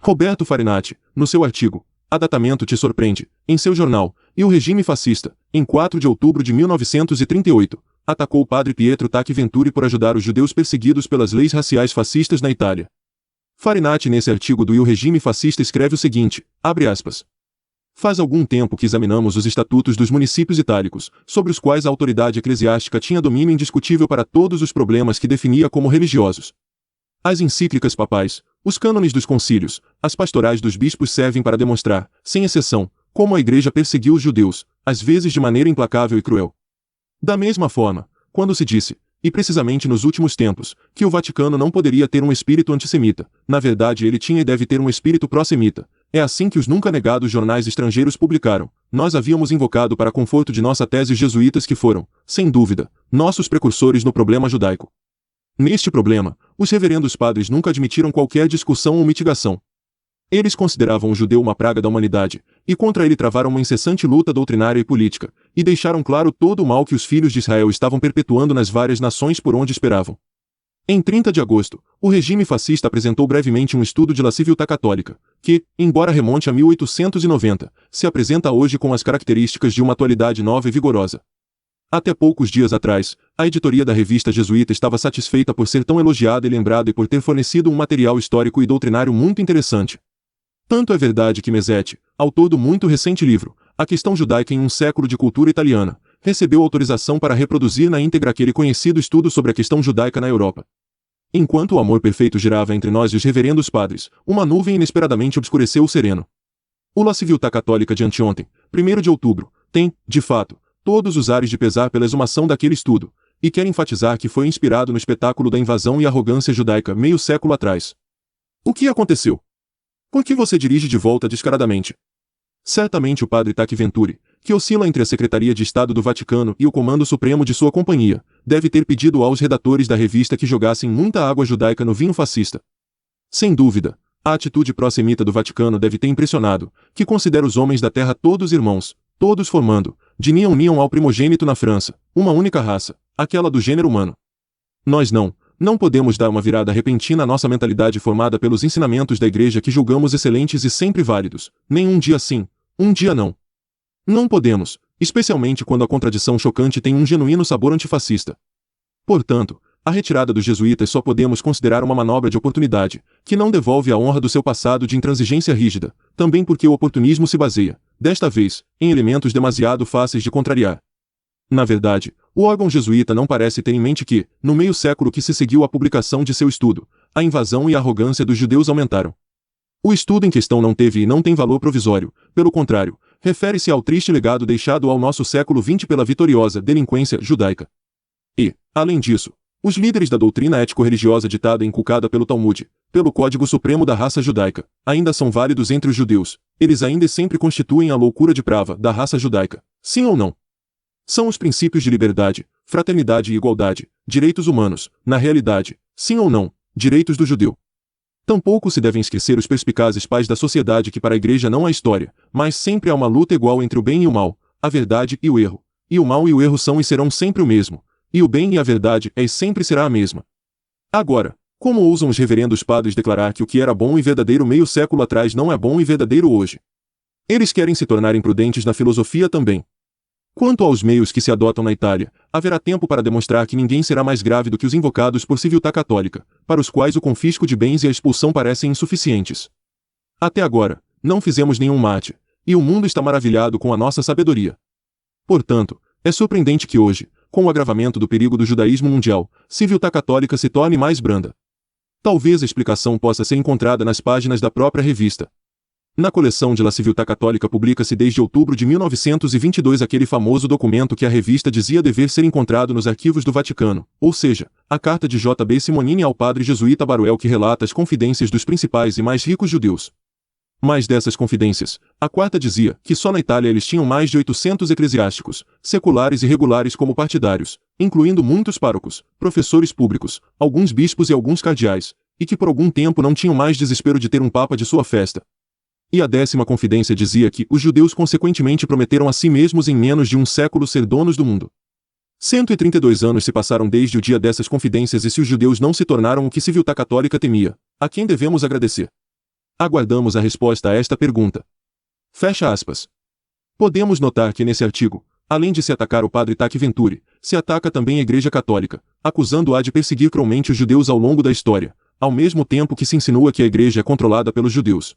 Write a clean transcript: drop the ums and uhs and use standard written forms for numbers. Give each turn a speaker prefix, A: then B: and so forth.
A: Roberto Farinati, no seu artigo A Datamento te surpreende, em seu jornal, e o regime fascista, em 4 de outubro de 1938, atacou o padre Pietro Tacchi Venturi por ajudar os judeus perseguidos pelas leis raciais fascistas na Itália. Farinati nesse artigo do E o regime fascista escreve o seguinte, abre aspas. Faz algum tempo que examinamos os estatutos dos municípios itálicos, sobre os quais a autoridade eclesiástica tinha domínio indiscutível para todos os problemas que definia como religiosos. As encíclicas papais, os cânones dos concílios, as pastorais dos bispos servem para demonstrar, sem exceção, como a Igreja perseguiu os judeus, às vezes de maneira implacável e cruel. Da mesma forma, quando se disse, e precisamente nos últimos tempos, que o Vaticano não poderia ter um espírito antissemita, na verdade ele tinha e deve ter um espírito pró-semita. É assim que os nunca negados jornais estrangeiros publicaram. Nós havíamos invocado para conforto de nossa tese os jesuítas que foram, sem dúvida, nossos precursores no problema judaico. Neste problema, os reverendos padres nunca admitiram qualquer discussão ou mitigação. Eles consideravam o judeu uma praga da humanidade, e contra ele travaram uma incessante luta doutrinária e política, e deixaram claro todo o mal que os filhos de Israel estavam perpetuando nas várias nações por onde esperavam. Em 30 de agosto, o regime fascista apresentou brevemente um estudo de La Civiltà Católica, que, embora remonte a 1890, se apresenta hoje com as características de uma atualidade nova e vigorosa. Até poucos dias atrás, a editoria da revista jesuíta estava satisfeita por ser tão elogiada e lembrada e por ter fornecido um material histórico e doutrinário muito interessante. Tanto é verdade que Mesetti, autor do muito recente livro, A Questão Judaica em um Século de Cultura Italiana, recebeu autorização para reproduzir na íntegra aquele conhecido estudo sobre a questão judaica na Europa. Enquanto o amor perfeito girava entre nós e os reverendos padres, uma nuvem inesperadamente obscureceu o sereno. O La Civiltà Católica de anteontem, 1º de outubro, tem, de fato, todos os ares de pesar pela exumação daquele estudo, e quer enfatizar que foi inspirado no espetáculo da invasão e arrogância judaica meio século atrás. O que aconteceu? Por que você dirige de volta descaradamente? Certamente o padre Tacchi Venturi, que oscila entre a Secretaria de Estado do Vaticano e o Comando Supremo de sua companhia, deve ter pedido aos redatores da revista que jogassem muita água judaica no vinho fascista. Sem dúvida, a atitude pró-semita do Vaticano deve ter impressionado, que considera os homens da terra todos irmãos, todos formando, de uniam ao primogênito na França, uma única raça, aquela do gênero humano. Nós não podemos dar uma virada repentina à nossa mentalidade formada pelos ensinamentos da Igreja que julgamos excelentes e sempre válidos, nem um dia sim, um dia não. Não podemos, especialmente quando a contradição chocante tem um genuíno sabor antifascista. Portanto, a retirada dos jesuítas só podemos considerar uma manobra de oportunidade, que não devolve a honra do seu passado de intransigência rígida, também porque o oportunismo se baseia, desta vez, em elementos demasiado fáceis de contrariar. Na verdade, o órgão jesuíta não parece ter em mente que, no meio século que se seguiu à publicação de seu estudo, a invasão e a arrogância dos judeus aumentaram. O estudo em questão não teve e não tem valor provisório, pelo contrário, refere-se ao triste legado deixado ao nosso século XX pela vitoriosa delinquência judaica. E, além disso, os líderes da doutrina ético-religiosa ditada e inculcada pelo Talmud, pelo Código Supremo da raça judaica, ainda são válidos entre os judeus, eles ainda e sempre constituem a loucura de prava da raça judaica, sim ou não? São os princípios de liberdade, fraternidade e igualdade, direitos humanos, na realidade, sim ou não, direitos do judeu. Tampouco se devem esquecer os perspicazes pais da sociedade que para a Igreja não há história, mas sempre há uma luta igual entre o bem e o mal, a verdade e o erro. E o mal e o erro são e serão sempre o mesmo, e o bem e a verdade é e sempre será a mesma. Agora, como ousam os reverendos padres declarar que o que era bom e verdadeiro meio século atrás não é bom e verdadeiro hoje? Eles querem se tornar imprudentes na filosofia também. Quanto aos meios que se adotam na Itália, haverá tempo para demonstrar que ninguém será mais grave do que os invocados por Civiltà Católica, para os quais o confisco de bens e a expulsão parecem insuficientes. Até agora, não fizemos nenhum mate, e o mundo está maravilhado com a nossa sabedoria. Portanto, é surpreendente que hoje, com o agravamento do perigo do judaísmo mundial, Civiltà Católica se torne mais branda. Talvez a explicação possa ser encontrada nas páginas da própria revista. Na coleção de La Civiltà Católica publica-se desde outubro de 1922 aquele famoso documento que a revista dizia dever ser encontrado nos arquivos do Vaticano, ou seja, a carta de J. B. Simonini ao padre jesuíta Baruel que relata as confidências dos principais e mais ricos judeus. Mais dessas confidências, a quarta dizia que só na Itália eles tinham mais de 800 eclesiásticos, seculares e regulares como partidários, incluindo muitos párocos, professores públicos, alguns bispos e alguns cardeais, e que por algum tempo não tinham mais desespero de ter um papa de sua festa. E a 10ª confidência dizia que os judeus consequentemente prometeram a si mesmos em menos de um século ser donos do mundo. 132 anos se passaram desde o dia dessas confidências e se os judeus não se tornaram o que Civiltà Católica temia, a quem devemos agradecer? Aguardamos a resposta a esta pergunta. Fecha aspas. Podemos notar que nesse artigo, além de se atacar o padre Taque Venturi, se ataca também a Igreja Católica, acusando-a de perseguir cruelmente os judeus ao longo da história, ao mesmo tempo que se insinua que a Igreja é controlada pelos judeus.